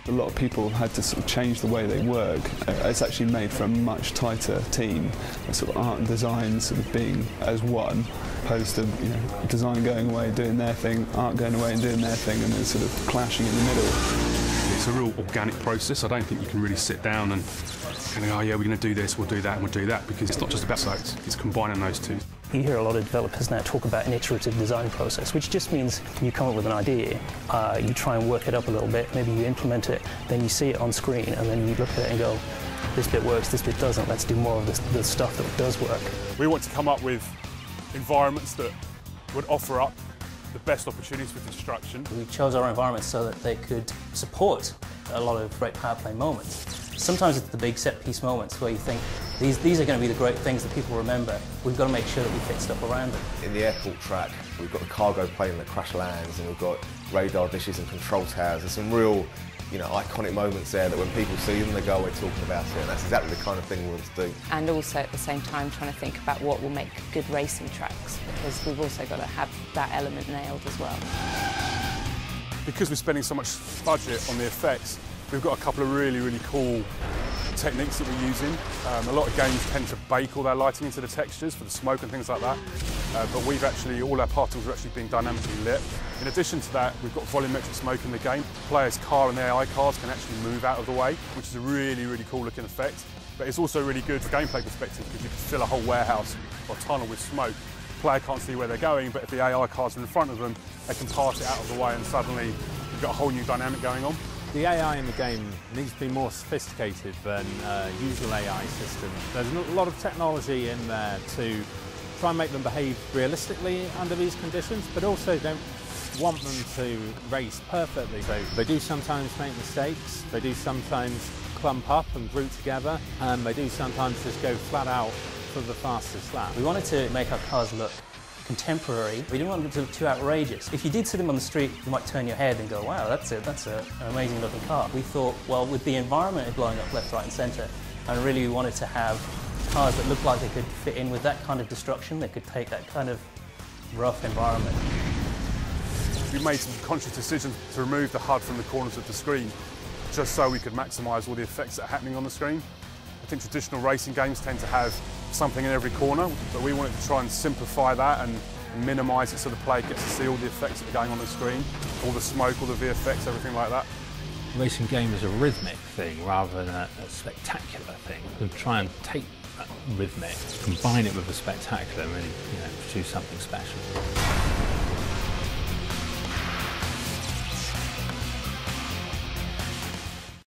A lot of people had to sort of change the way they work. It's actually made for a much tighter team. Sort of art and design sort of being as one, opposed to design going away, doing their thing, art going away and doing their thing, and then sort of clashing in the middle. It's a real organic process. I don't think you can really sit down and kind of, oh yeah, we're going to do this, we'll do that, and we'll do that, because it's not just about sites, it's combining those two. You hear a lot of developers now talk about an iterative design process, which just means you come up with an idea, you try and work it up a little bit, maybe you implement it, then you see it on screen, and then you look at it and go, this bit works, this bit doesn't, let's do more of the stuff that does work. We want to come up with environments that would offer up the best opportunities for construction. We chose our environments so that they could support a lot of great power play moments. Sometimes it's the big set-piece moments where you think, these are going to be the great things that people remember. We've got to make sure that we fit stuff around them. In the airport track, we've got the cargo plane that crash lands, and we've got radar dishes and control towers. There's some real, iconic moments there that when people see them, they go away talking about it, and that's exactly the kind of thing we want to do. And also at the same time trying to think about what will make good racing tracks, because we've also got to have that element nailed as well. Because we're spending so much budget on the effects, we've got a couple of really, really cool techniques that we're using. A lot of games tend to bake all their lighting into the textures for the smoke and things like that. But all our particles are actually being dynamically lit. In addition to that, we've got volumetric smoke in the game. The player's car and the AI cars can actually move out of the way, which is a really, really cool looking effect. But it's also really good from a gameplay perspective, because you can fill a whole warehouse or tunnel with smoke. The player can't see where they're going, but if the AI cars are in front of them, they can part it out of the way, and suddenly you've got a whole new dynamic going on. The AI in the game needs to be more sophisticated than usual AI systems. There's a lot of technology in there to try and make them behave realistically under these conditions, but also don't want them to race perfectly. So they do sometimes make mistakes, they do sometimes clump up and group together, and they do sometimes just go flat out for the fastest lap. We wanted to make our cars look contemporary. We didn't want them to look too outrageous. If you did see them on the street, you might turn your head and go, wow, that's an amazing looking car. We thought, well, with the environment blowing up left, right and centre, and really we wanted to have cars that looked like they could fit in with that kind of destruction, they could take that kind of rough environment. We made some conscious decisions to remove the HUD from the corners of the screen, just so we could maximise all the effects that are happening on the screen. I think traditional racing games tend to have something in every corner, but we wanted to try and simplify that and minimise it so the player gets to see all the effects that are going on the screen, all the smoke, all the VFX, everything like that. The racing game is a rhythmic thing rather than a spectacular thing. We try and take that rhythmic, combine it with the spectacular, and really produce something special.